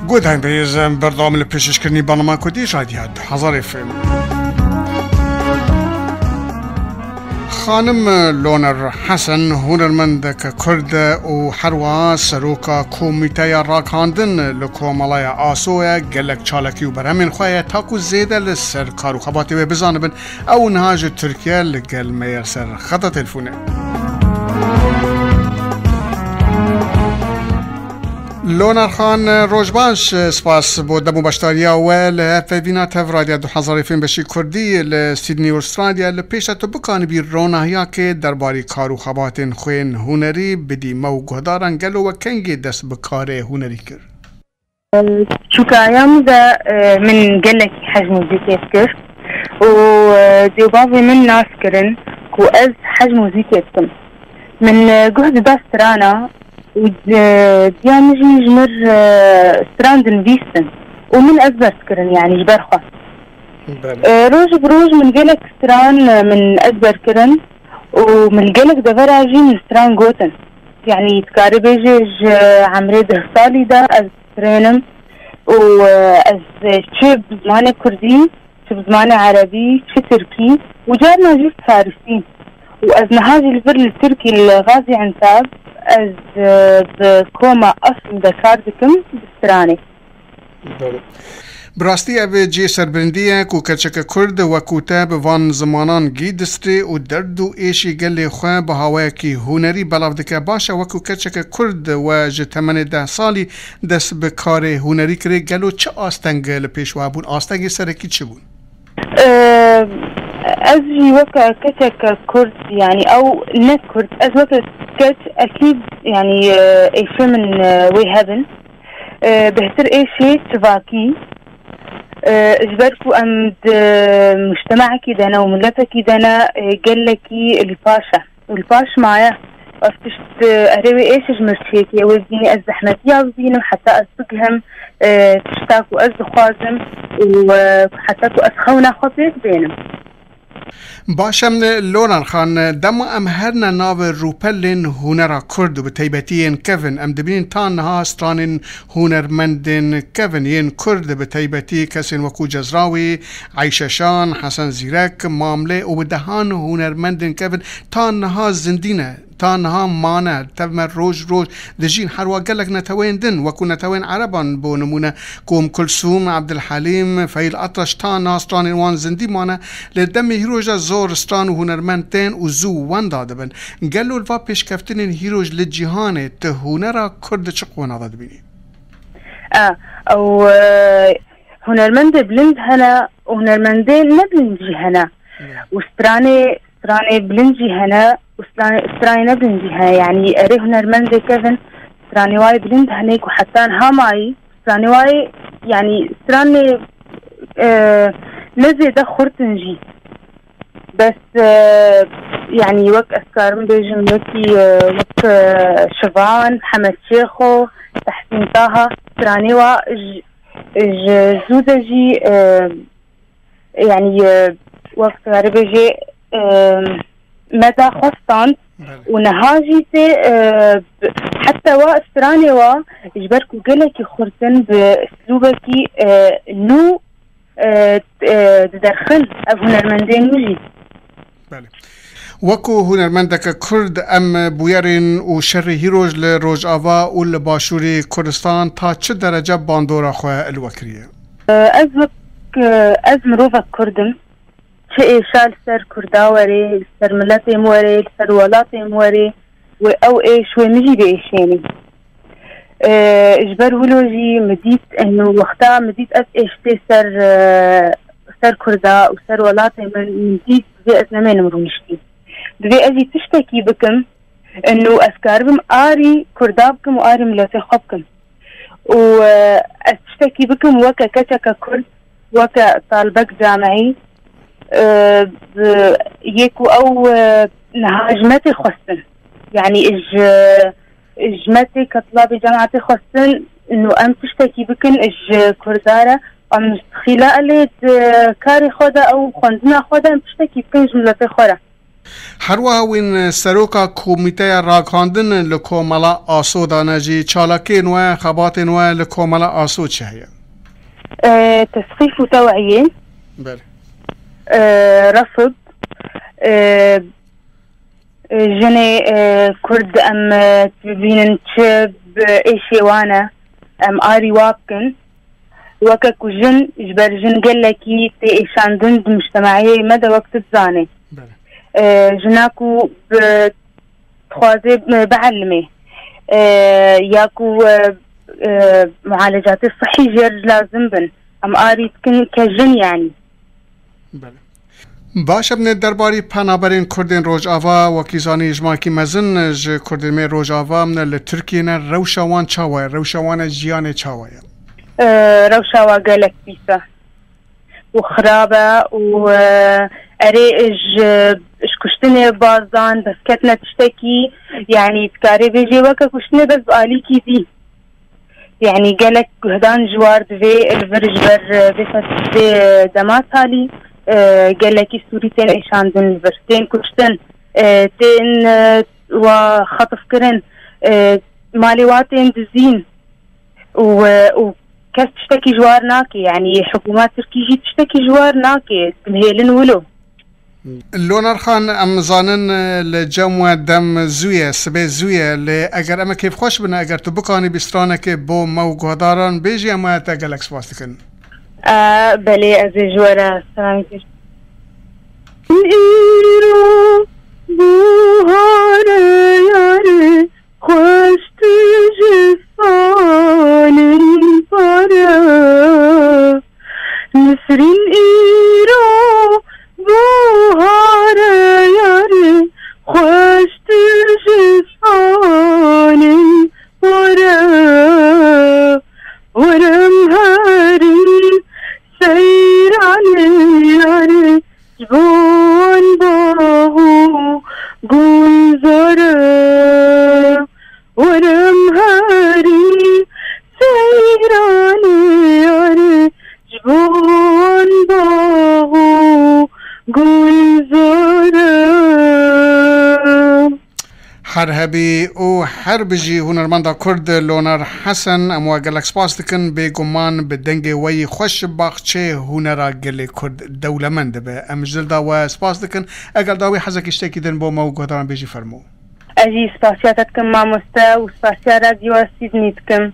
قد هاي بيز برنامج البيشش كرني برنامج كوديش عاديات حضر فيلم خانم لونر حسن هنرمند كرد وحروا سروكا كوميتايا راكاندن لكومالايا آسويا قالك چالكي وبرامين خوايا تاكو زيادة للسر كارو خباتي وبزانبن او نهاج تركيا لقال مير سر خطة تلفونه لونر خان روجباش سپاس بود دمو باشتاریا و لفینا تفرادیا دو حزاری فیلم بشی کردی لسیدنی استرالیا لپیش تو بکانی بی رونهیا که درباری کارو خباتن خوین هنری بدی مو گهدارن گلو و کنگی دست بکاره هنری کر شكايام ده من قلك حجم زيكيتكر وديوبابي من ناس كرن كو از حجم زيكيتكم من جهد باسترانا وديانجي جمر ستراندن فيستن ومن أكبر كرن يعني جبرخة روج بروج من قلك ستران من أكبر كرن ومن قلك دفراجي من ستران جوتن يعني تكاري بيجيج عمري دهصالي دا أز ترينم وأز شب زماني كردي شب زماني عربي شب تركي وجارنا جيس فارسين وأز نهاجي الفر التركي الغازي عن تاب از بكوما اصل دكاردكم بستراني براستی او جی سربرندیه کو کچک کرد و کوتاب وان زمانان گیدستری و درد و ایشی گلی خواه به هوای کی هنری بلاو دکه باشه و کو کچک کرد و جتمن 10 سالی دست به کار هنری کری گلو چه آستنگ لپیشوا بون آستنگ سرکی چه بون؟ أزي وكا كتك كرد يعني أو نت كرد أز وكا كت أكيد يعني إيش من ويهبن بهتر إيشي تفاكي إجبركو أمد مجتمعك دانا وملتك دانا قلكي الباشا معايا أفتشت أروي إيش جمرتشيكي أوزيني الزحمتية وزينم حتى أسبقهم تشتاكو أزخوازم وحتى أسخونا خطيك بينم باشم لونر خان دم ام هرنا ناو روپلن هنرا کرد و بتیبتین کفن ام دبین تان ها سترانن هنرمندن کفن ین کرد بتیبتی کسین وکو جزراوی عیششان حسن زیرک معامله و بدهان هنرمندن کفن تان ها زندینه تانها مانا تم روج دجين حروا قالك نتوين دن وكو نتوين عربان بو نمونا كوم كلثوم عبد الحليم فايل اطرش تانها ستران وان زندي مانا لدم هيروجا زور ستران وهنرمندتين وزو وان دادبن قالوا الفا پیش كفتن هيروج للجهان تهونرا كرد چقونا دادبيني او هنرمند بلند هنا وهنرمندين نبلنجي هنا وستراني بلنجي هنا وستراني نبلنجي هنا يعني اري هنرمند كيفن ستراني واي بلند هنيك وحتى هاماي ستراني واي يعني ستراني نزي ده خورتنجي بس يعني وك أسكار بيجم وكي وك شفان محمد شيخو تحسين طه ستراني وا زودجي يعني وقت غربجي مدى خصان ونهاجي حتى وا استراني وا اجبركو قلكي خرطن باسلوبكي نو تدخل اب هنرمندين وجي وكو هنرمندك كرد ام بويرين وشر هيروج لروج آوا والباشوري كردستان تا چه درجة باندورا خواه الوكرية؟ از مروفك كردم شيء شال سر كرداوري سر ملاتي موري سر ولاتي موري او ايش ومجي بايشيني اجبر هلوجي مديت انه وقتها مديت از ايشتي سر كردا وسر ولاتي مديت زي ازنمين مرونشتي دوی اجي تشتكي بكم انه اسكاربم آري كردابكم وآري ملاتي خبكم و تشتكي بكم وكا كتك كرد وكا طالبك جامعي يكو او نهاجمتي خصن يعني اجمتي كطلابي جامعتي خصن انه ام تشتكي بكن اج كردارة ام مستخيلة قلت كاري خودا او خندنا خودا ام تشتكي بكن جملتي خورا هروها وين سروكا كوميتي راكاندن لكومالا آسو دانجي چالاكين و خباتين و لكومالا آسو چهية؟ تسقيف وتوعية. بله. رفض. جني كرد أم تبين تشب إيشي وانا أم آري وابكن وكاكو جن جبر جن قال لكي تي إيشان دند مجتمعية مدى وقت الزاني. جناكو بتخوازي بعلمي ياكو معالجات الصحي جير لازم بن أم آري تكن كجن يعني. بله. باش ابن درباری پنابرین کردین روجاوا و کیزانی اجماعی مزن ج کردین می روجاوا من لترکیه روشوان چاوه روشوان جیان چاوه روشاوا قالك بيسا وخرابة و أري إش كشتني بازان بس كتنا تشتكي يعني تكاري بيجي وكا كشتني بس بقاليكي دي يعني قالك هدان جوار في الفرج بر بس دمات هالي قال لك السوريتين ايشان دن الفرتين كشتن تين وخطف كرن ماليواتين دزين وكاس تشتكي جوار ناكي يعني حكومات تركيجي تشتكي جوار ناكي تمهيلن ولو لونر خان ام زانن لجمع دم زویه سبه زویه ل اگر اما کیف خوش بنا اگر تو بکانی بسترانه که بو موگوداران بیجی اما تا گلکس باستکن بله از جوارا سلامی تیر ایرو بوهاره یاره خوشت جفانن پاره نسرین ایرو بوهاره یاره خوشت جفانن پاره ورم هاري سيراني ياري جبون باهو قنزره ورم هاري سيراني ياري جبون باهو قنزره حرهبي او حربجي هنرمندا كرد لونر حسن اموا گلکس باستکن به گمان به دنگ وی خوش باخچه هنرا گلی کرد دولمند به امجلدا و سپاستکن اگر داوی حزک اشتکی دن با موگودان بیجی فرمو اجي سپاسياتكم ما مستا وسپاسيا راديو سيدنيتكم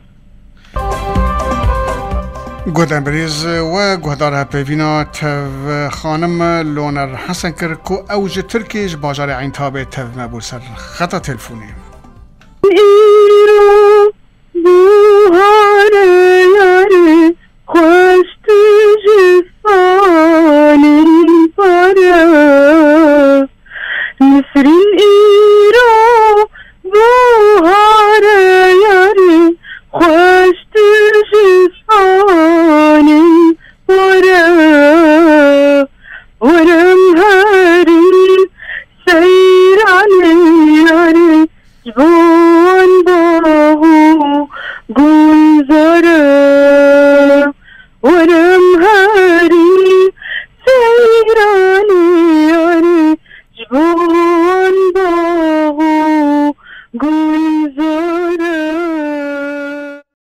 گودن بریز و گهدار پیوینا تف خانم لونر حسن کرد که اوج ترکیش باجار عین تابه تف مبول سر خطا تلفونی